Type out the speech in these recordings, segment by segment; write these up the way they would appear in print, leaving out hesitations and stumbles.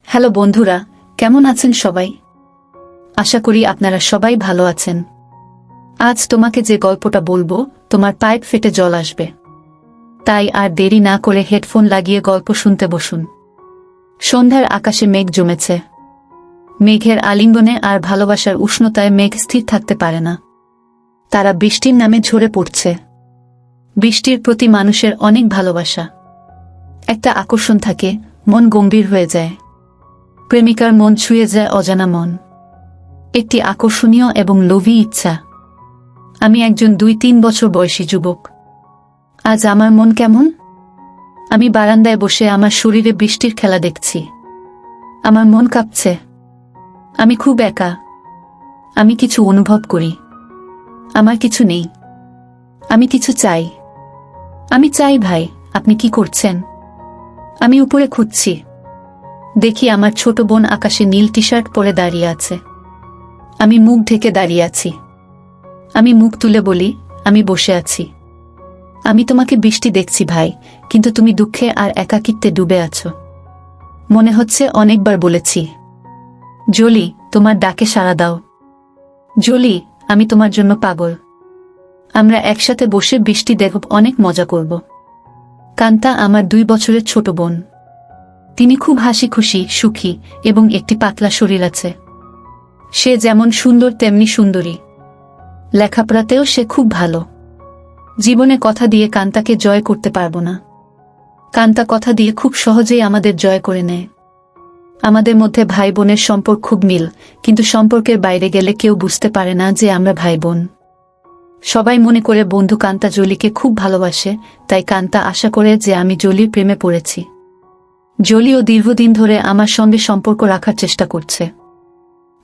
Hello বন্ধুরা, কেমন আছেন সবাই? আশা করি আপনারা সবাই ভালো আছেন। আজ তোমাকে যে গল্পটা বলবো, তোমার পাইপ ফেটে জল আসবে। তাই আর দেরি না করে হেডফোন লাগিয়ে গল্প শুনতে বসুন। সন্ধ্যার আকাশে মেঘ জমেছে। মেঘের আলিঙ্গনে আর ভালোবাসার উষ্ণতায় মেঘ স্থির থাকতে পারে না। তারা বৃষ্টির নামে ঝরে পড়ছে। বৃষ্টির প্রতি মানুষের অনেক ভালোবাসা। একটা আকর্ষণ থাকে, মন গম্ভীর হয়ে যায়। প্রেমিকার মন ছুঁয়ে যায় অজানা মন। একটি আকর্ষণীয় এবং লোভী ইচ্ছা। আমি একজন 2-3 বছর বয়সী যুবক। আজ আমার মন কেমন? আমি বারান্দায় বসে আমার শরীরে বৃষ্টির খেলা দেখছি। আমার মন কাঁপছে। আমি খুব একা। আমি কিছু অনুভব করি। আমার কিছু নেই। আমি কিছু চাই। আমি চাই ভাই, আপনি কি করছেন? আমি উপরে খুঁজছি। দেখি আমার ছোট বোন আকাশে নীল টি শার্ট পরে দাঁড়িয়ে আছে। আমি মুখ ঢেকে দাঁড়িয়ে আছি। আমি মুখ তুলে বলি, আমি বসে আছি। আমি তোমাকে বৃষ্টি দেখছি ভাই, কিন্তু তুমি দুঃখে আর একাকিত্বে ডুবে আছো। মনে হচ্ছে অনেকবার বলেছি, জলি, তোমার ডাকে সাড়া দাও। জলি, আমি তোমার জন্য পাগল। আমরা একসাথে বসে বৃষ্টি দেখব, অনেক মজা করব। কান্তা আমার 2 বছরের ছোট বোন। তিনি খুব হাসি খুশি, সুখী এবং একটি পাতলা শরীর আছে। সে যেমন সুন্দর তেমনি সুন্দরী। লেখাপড়াতেও সে খুব ভালো। জীবনে কথা দিয়ে কান্তাকে জয় করতে পারবো না। কান্তা কথা দিয়ে খুব সহজেই আমাদের জয় করে নেয়। আমাদের মধ্যে ভাই বোনের সম্পর্ক খুব মিল, কিন্তু সম্পর্কের বাইরে গেলে কেউ বুঝতে পারে না যে আমরা ভাই বোন। সবাই মনে করে বন্ধু কান্তা জলিকে খুব ভালোবাসে, তাই কান্তা আশা করে যে আমি জলির প্রেমে পড়েছি। জলিও দীর্ঘদিন ধরে আমার সঙ্গে সম্পর্ক রাখার চেষ্টা করছে।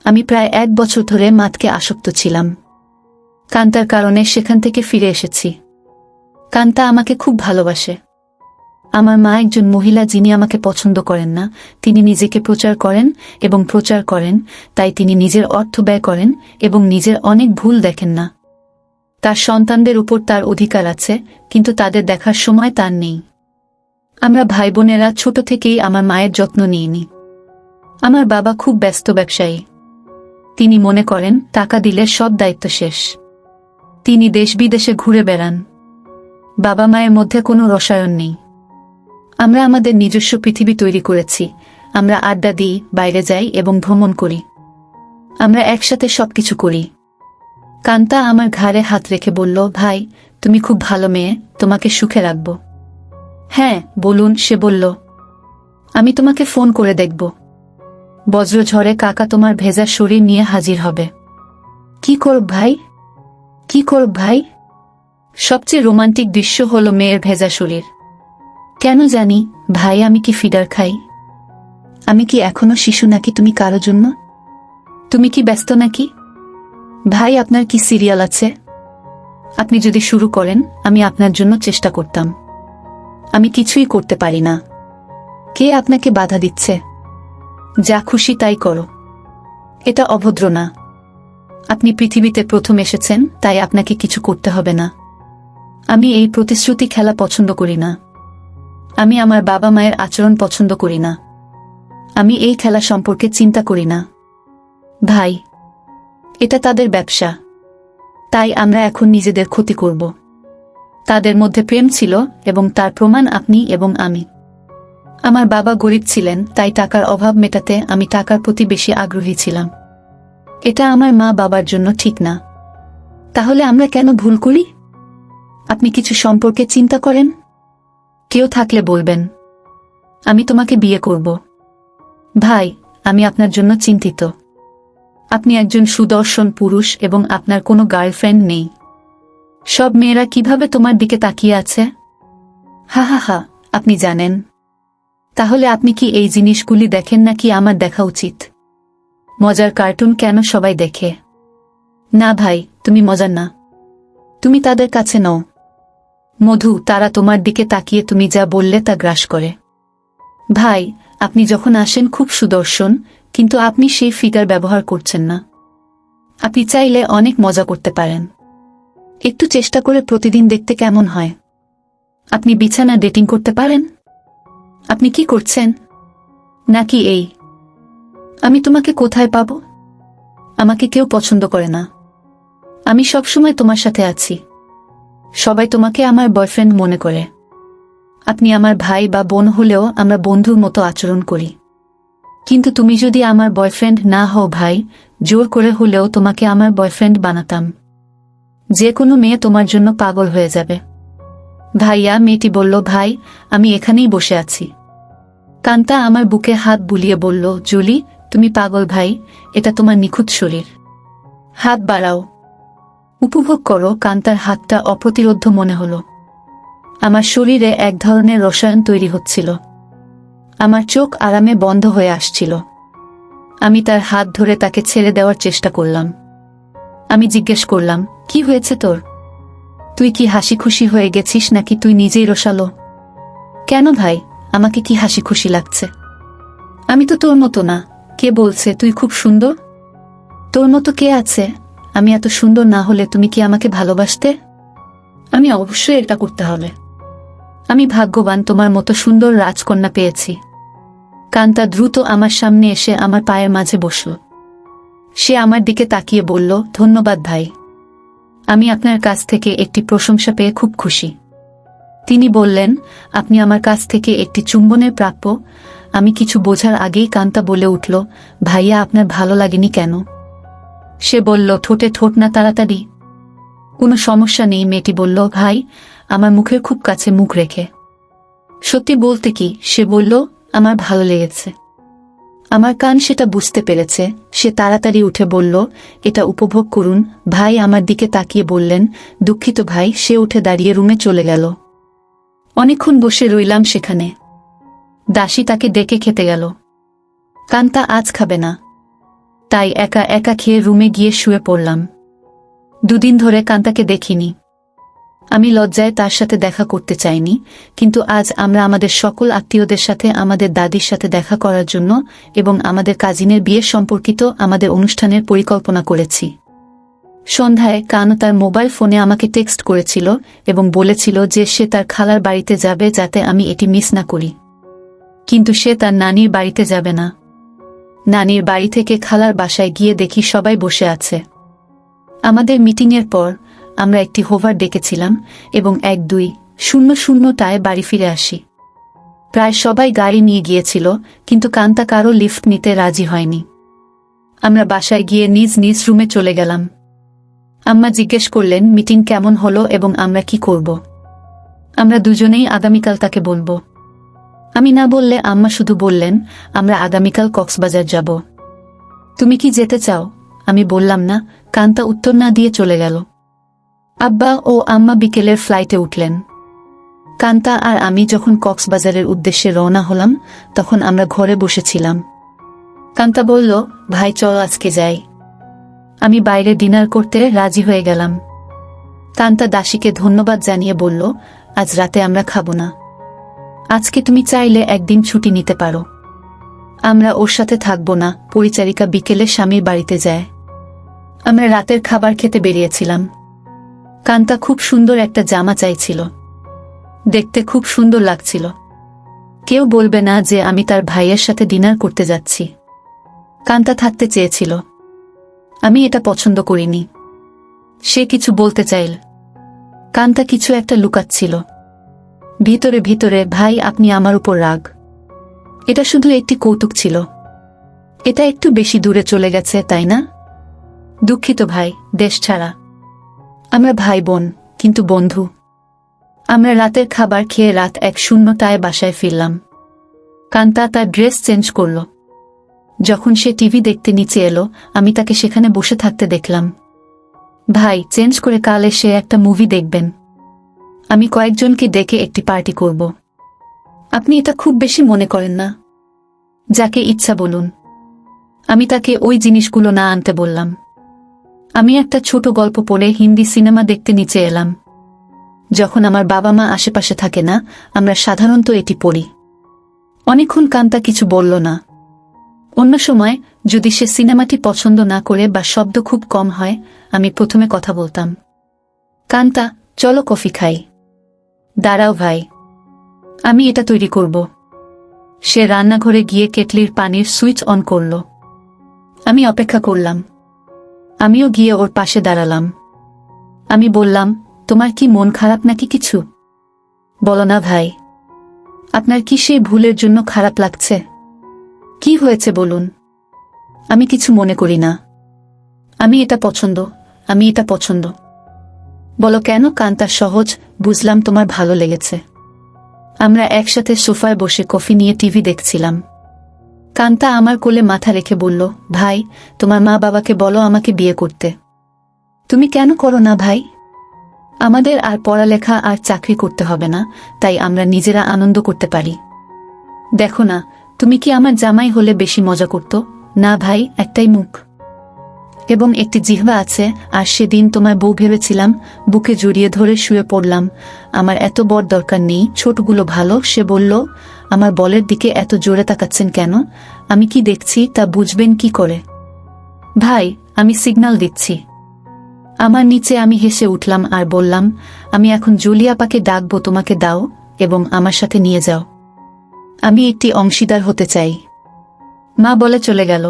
আমি প্রায় 1 বছর ধরে মাতকে আসক্ত ছিলাম। কান্তার কারণে সেখান থেকে ফিরে এসেছি। কান্তা আমাকে খুব ভালোবাসে। আমার মা একজন মহিলা যিনি আমাকে পছন্দ করেন না। তিনি নিজেকে প্রচার করেন এবং প্রচার করেন, তাই তিনি নিজের অর্থ ব্যয় করেন এবং নিজের অনেক ভুল দেখেন না। তার সন্তানদের উপর তার অধিকার আছে, কিন্তু তাদের দেখার সময় তার নেই। আমরা ভাই বোনেরা ছোট থেকেই আমার মায়ের যত্ন নিইনি। আমার বাবা খুব ব্যস্ত ব্যবসায়ী। তিনি মনে করেন টাকা দিলে সব দায়িত্ব শেষ। তিনি দেশ বিদেশে ঘুরে বেড়ান। বাবা মায়ের মধ্যে কোনো রসায়ন নেই। আমরা আমাদের নিজস্ব পৃথিবী তৈরি করেছি। আমরা আড্ডা দিই, বাইরে যাই এবং ভ্রমণ করি। আমরা একসাথে সবকিছু করি। কান্তা আমার ঘাড়ে হাত রেখে বলল, ভাই, তুমি খুব ভালো মেয়ে, তোমাকে সুখে রাখব। হ্যাঁ বলুন, সে বলল। আমি তোমাকে ফোন করে দেখব। বজ্রঝড়ে কাকা তোমার ভেজা শরীর নিয়ে হাজির হবে। কি করব ভাই? কি করব ভাই? সবচেয়ে রোমান্টিক দৃশ্য হলো মেয়ের ভেজা শরীর। কেন জানি ভাই, আমি কি ফিডার খাই? আমি কি এখনো শিশু নাকি তুমি কারো জন্য? তুমি কি ব্যস্ত নাকি? ভাই, আপনার কি সিরিয়াল আছে? আপনি যদি শুরু করেন, আমি আপনার জন্য চেষ্টা করতাম। আমি কিছুই করতে পারি না। কে আপনাকে বাধা দিচ্ছে? যা খুশি তাই করো। এটা অভদ্র না। আপনি পৃথিবীতে প্রথম এসেছেন, তাই আপনাকে কিছু করতে হবে না। আমি এই প্রতিশ্রুতি খেলা পছন্দ করি না। আমি আমার বাবা মায়ের আচরণ পছন্দ করি না। আমি এই খেলা সম্পর্কে চিন্তা করি না। ভাই, এটা তাদের ব্যবসা। তাই আমরা এখন নিজেদের ক্ষতি করব। তাদের মধ্যে প্রেম ছিল এবং তার প্রমাণ আপনি এবং আমি। আমার বাবা গরিব ছিলেন, তাই টাকার অভাব মেটাতে আমি টাকার প্রতি বেশি আগ্রহী ছিলাম। এটা আমার মা বাবার জন্য ঠিক না। তাহলে আমরা কেন ভুল করি? আপনি কিছু সম্পর্কে চিন্তা করেন? কেউ থাকলে বলবেন। আমি তোমাকে বিয়ে করব। ভাই, আমি আপনার জন্য চিন্তিত। আপনি একজন সুদর্শন পুরুষ এবং আপনার কোনো গার্লফ্রেন্ড নেই। সব মেয়েরা কিভাবে তোমার দিকে তাকিয়ে আছে? হা হা হা, আপনি জানেন। তাহলে আপনি কি এই জিনিসগুলি দেখেন নাকি আমার দেখা উচিত? মজার কার্টুন কেন সবাই দেখে? না ভাই, তুমি মজার না। তুমি তাদের কাছে নও। মধু, তারা তোমার দিকে তাকিয়ে তুমি যা বললে তা গ্রাস করে। ভাই, আপনি যখন আসেন খুব সুদর্শন, কিন্তু আপনি সেই ফিগার ব্যবহার করছেন না। আপনি চাইলে অনেক মজা করতে পারেন। একটু চেষ্টা করে প্রতিদিন দেখতে কেমন হয়। আপনি বিছানা ডেটিং করতে পারেন? আপনি কি করছেন? নাকি এই আমি তোমাকে কোথায় পাব? আমাকে কেউ পছন্দ করে না। আমি সবসময় তোমার সাথে আছি। সবাই তোমাকে আমার বয়ফ্রেন্ড মনে করে। আপনি আমার ভাই বা বোন হলেও আমরা বন্ধুর মতো আচরণ করি। কিন্তু তুমি যদি আমার বয়ফ্রেন্ড না হও ভাই, জোর করে হলেও তোমাকে আমার বয়ফ্রেন্ড বানাতাম। যে কোনো মেয়ে তোমার জন্য পাগল হয়ে যাবে। ভাইয়া, মেয়েটি বলল, ভাই আমি এখানেই বসে আছি। কান্তা আমার বুকে হাত বুলিয়ে বলল, জুলি তুমি পাগল ভাই, এটা তোমার নিখুঁত শরীর। হাত বাড়াও, উপভোগ করো। কান্তার হাতটা অপ্রতিরোধ মনে হলো। আমার শরীরে এক ধরনের রসায়ন তৈরি হচ্ছিল। আমার চোখ আরামে বন্ধ হয়ে আসছিল। আমি তার হাত ধরে তাকে ছেড়ে দেওয়ার চেষ্টা করলাম। আমি জিজ্ঞেস করলাম, কি হয়েছে তোর? তুই কি হাসি খুশি হয়ে গেছিস নাকি তুই নিজেই রসালো? কেন ভাই, আমাকে কি হাসি খুশি লাগছে? আমি তো তোর মতো না। কে বলছে তুই খুব সুন্দর? তোর মতো কে আছে? আমি এত সুন্দর না হলে তুমি কি আমাকে ভালোবাসতে? আমি অবশ্যই এটা করতে হবে। আমি ভাগ্যবান, তোমার মতো সুন্দর রাজকন্যা পেয়েছি। কান্তা দ্রুত আমার সামনে এসে আমার পায়ের মাঝে বসল। সে আমার দিকে তাকিয়ে বলল, ধন্যবাদ ভাই। আমি আপনার কাছ থেকে একটি প্রশংসা পেয়ে খুব খুশি। তিনি বললেন, আপনি আমার কাছ থেকে একটি চুম্বনের প্রাপ্য। আমি কিছু বোঝার আগেই কান্তা বলে উঠল, ভাইয়া আপনার ভালো লাগেনি কেন? সে বলল, ঠোঁটে ঠোঁট না তাড়াতাড়ি। কোনো সমস্যা নেই, মেয়েটি বলল, ভাই আমার মুখের খুব কাছে মুখ রেখে। সত্যি বলতে কি? সে বলল, আমার ভালো লেগেছে। আমার কান সেটা বুঝতে পেরেছে। সে তাড়াতাড়ি উঠে বলল, এটা উপভোগ করুন। ভাই আমার দিকে তাকিয়ে বললেন, দুঃখিত ভাই। সে উঠে দাঁড়িয়ে রুমে চলে গেল। অনেকক্ষণ বসে রইলাম সেখানে। দাসী তাকে ডেকে খেতে গেল। কান্তা আজ খাবে না, তাই একা একা খেয়ে রুমে গিয়ে শুয়ে পড়লাম। দুদিন ধরে কান্তাকে দেখিনি। আমি লজ্জায় তার সাথে দেখা করতে চাইনি, কিন্তু আজ আমরা আমাদের সকল আত্মীয়দের সাথে, আমাদের দাদির সাথে দেখা করার জন্য এবং আমাদের কাজিনের বিয়ে সম্পর্কিত আমাদের অনুষ্ঠানের পরিকল্পনা করেছি। সন্ধ্যায় কানু তার মোবাইল ফোনে আমাকে টেক্সট করেছিল এবং বলেছিল যে সে তার খালার বাড়িতে যাবে যাতে আমি এটি মিস না করি। কিন্তু সে তার নানির বাড়িতে যাবে না। নানির বাড়ি থেকে খালার বাসায় গিয়ে দেখি সবাই বসে আছে। আমাদের মিটিংয়ের পর আমরা একটি হোভার ডেকেছিলাম এবং 1-2-0-0টায় বাড়ি ফিরে আসি। প্রায় সবাই গাড়ি নিয়ে গিয়েছিল, কিন্তু কান্তা কারো লিফট নিতে রাজি হয়নি। আমরা বাসায় গিয়ে নিজ নিজ রুমে চলে গেলাম। আম্মা জিজ্ঞেস করলেন মিটিং কেমন হলো এবং আমরা কি করব। আমরা দুজনেই আগামীকাল তাকে বলবো। আমি না বললে আম্মা শুধু বললেন, আমরা আগামীকাল কক্সবাজার যাব। তুমি কি যেতে চাও? আমি বললাম না। কান্তা উত্তর না দিয়ে চলে গেল। আব্বা ও আম্মা বিকেলের ফ্লাইটে উঠলেন। কান্তা আর আমি যখন কক্সবাজারের উদ্দেশ্যে রওনা হলাম, তখন আমরা ঘরে বসেছিলাম। কান্তা বলল, ভাই চল আজকে যাই। আমি বাইরে ডিনার করতে রাজি হয়ে গেলাম। কান্তা দাসীকে ধন্যবাদ জানিয়ে বলল, আজ রাতে আমরা খাবো না। আজকে তুমি চাইলে একদিন ছুটি নিতে পারো। আমরা ওর সাথে থাকবো না। পরিচারিকা বিকেলে স্বামীর বাড়িতে যায়। আমরা রাতের খাবার খেতে বেরিয়েছিলাম। কান্তা খুব সুন্দর একটা জামা চাইছিল। দেখতে খুব সুন্দর লাগছিল। কেউ বলবে না যে আমি তার ভাইয়ের সাথে ডিনার করতে যাচ্ছি। কান্তা থাকতে চেয়েছিল। আমি এটা পছন্দ করিনি। সে কিছু বলতে চাইল। কান্তা কিছু একটা লুকাচ্ছিল। ভিতরে ভিতরে, ভাই আপনি আমার উপর রাগ। এটা শুধু একটি কৌতুক ছিল। এটা একটু বেশি দূরে চলে গেছে, তাই না? দুঃখিত ভাই, দেশ ছাড়া। আমরা ভাই বোন, কিন্তু বন্ধু। আমরা রাতের খাবার খেয়ে রাত 1-0টায় বাসায় ফিরলাম। কান্তা তার ড্রেস চেঞ্জ করল। যখন সে টিভি দেখতে নিচে এলো, আমি তাকে সেখানে বসে থাকতে দেখলাম। ভাই, চেঞ্জ করে কাল এসে একটা মুভি দেখবেন। আমি কয়েকজনকে ডেকে একটি পার্টি করব। আপনি এটা খুব বেশি মনে করেন না? যাকে ইচ্ছা বলুন। আমি তাকে ওই জিনিসগুলো না আনতে বললাম। আমি একটা ছোট গল্প পড়ে হিন্দি সিনেমা দেখতে নিচে এলাম। যখন আমার বাবা মা আশেপাশে থাকে না, আমরা সাধারণত এটি পড়ি। অনেকক্ষণ কান্তা কিছু বলল না। অন্য সময় যদি সে সিনেমাটি পছন্দ না করে বা শব্দ খুব কম হয়, আমি প্রথমে কথা বলতাম। কান্তা, চলো কফি খাই। দাঁড়াও ভাই, আমি এটা তৈরি করব। সে রান্নাঘরে গিয়ে কেটলির পানির সুইচ অন করল। আমি অপেক্ষা করলাম। আমিও গিয়ে ওর পাশে দাঁড়ালাম। আমি বললাম, তোমার কি মন খারাপ নাকি কিছু? বলো না ভাই, আপনার কি সেই ভুলের জন্য খারাপ লাগছে? কি হয়েছে বলুন। আমি কিছু মনে করি না। আমি এটা পছন্দ। বলো কেন? কান্তা সহজ, বুঝলাম তোমার ভালো লেগেছে। আমরা একসাথে সোফায় বসে কফি নিয়ে টিভি দেখছিলাম। কান্তা আমার কোলে মাথা রেখে বলল, ভাই, তোমার মা বাবাকে বলো আমাকে বিয়ে করতে। তুমি কেন করো না ভাই? আমাদের আর পড়ালেখা আর চাকরি করতে হবে না, তাই আমরা নিজেরা আনন্দ করতে পারি। দেখো না, তুমি কি আমার জামাই হলে বেশি মজা করতো? না ভাই, একটাই মুখ এবং একটি জিহ্বা আছে, আর সেদিন তোমার বউ ভেবেছিলাম। বুকে জড়িয়ে ধরে শুয়ে পড়লাম। আমার এত বড় দরকার নেই, ছোটগুলো ভালো। সে বলল, আমার বলের দিকে এত জোরে তাকাচ্ছেন কেন? আমি কি দেখছি তা বুঝবেন কি করে? ভাই, আমি সিগন্যাল দিচ্ছি। আমার নিচে আমি হেসে উঠলাম আর বললাম, আমি এখন জুলিয়াপাকে ডাকবো, তোমাকে দাও এবং আমার সাথে নিয়ে যাও। আমি একটি অংশীদার হতে চাই। মা বলে চলে গেল।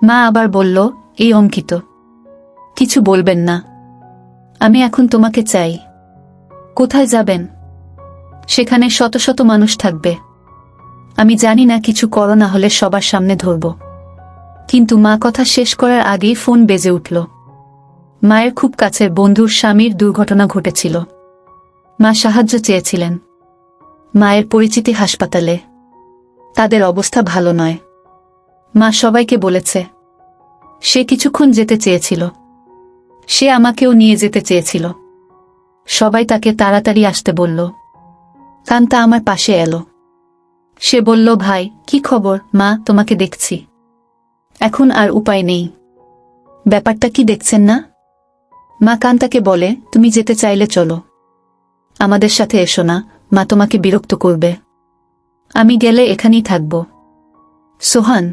মা আবার বলল, এই অঙ্কিত, কিছু বলবেন না। আমি এখন তোমাকে চাই। কোথায় যাবেন? সেখানে শত শত মানুষ থাকবে। আমি জানি না, কিছু করো না হলে সবার সামনে ধরব। কিন্তু মা কথা শেষ করার আগেই ফোন বেজে উঠল। মায়ের খুব কাছের বন্ধুর স্বামীর দুর্ঘটনা ঘটেছিল। মা সাহায্য চেয়েছিলেন। মায়ের পরিচিতি হাসপাতালে। তাদের অবস্থা ভালো নয়। মা সবাইকে বলেছে। সে কিছুক্ষণ যেতে চেয়েছিল। সে আমাকেও নিয়ে যেতে চেয়েছিল। সবাই তাকে তাড়াতাড়ি আসতে বলল। কান্তা আমার পাশে এলো। সে বলল, ভাই, কি খবর? মা, তোমাকে দেখছি। এখন আর উপায় নেই। ব্যাপারটা কি দেখছেন না? মা কান্তাকে বলে, তুমি যেতে চাইলে চলো, আমাদের সাথে এসো না, মা তোমাকে বিরক্ত করবে। আমি গেলে এখানেই থাকব। সোহান,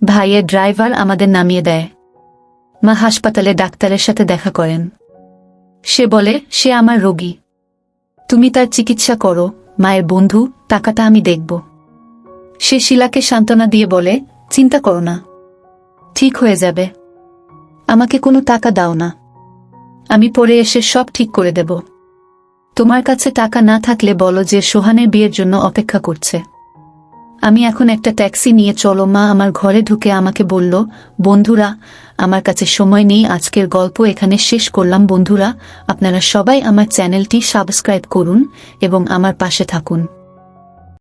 ভাইয়ের ড্রাইভার আমাদের নামিয়ে দেয়। মা হাসপাতালে ডাক্তারের সাথে দেখা করেন। সে বলে, সে আমার রোগী, তুমি তার চিকিৎসা করো। মায়ের বন্ধু, টাকাটা আমি দেখব। সে শিলাকে সান্ত্বনা দিয়ে বলে, চিন্তা করো না, ঠিক হয়ে যাবে। আমাকে কোনো টাকা দাও না, আমি পরে এসে সব ঠিক করে দেব। তোমার কাছে টাকা না থাকলে বলো যে সোহানের বিয়ের জন্য অপেক্ষা করছে। আমি এখন একটা ট্যাক্সি নিয়ে চলো। মা আমার ঘরে ঢুকে আমাকে বলল, বন্ধুরা, আমার কাছে সময় নেই, আজকের গল্প এখানে শেষ করলাম। বন্ধুরা, আপনারা সবাই আমার চ্যানেলটি সাবস্ক্রাইব করুন এবং আমার পাশে থাকুন।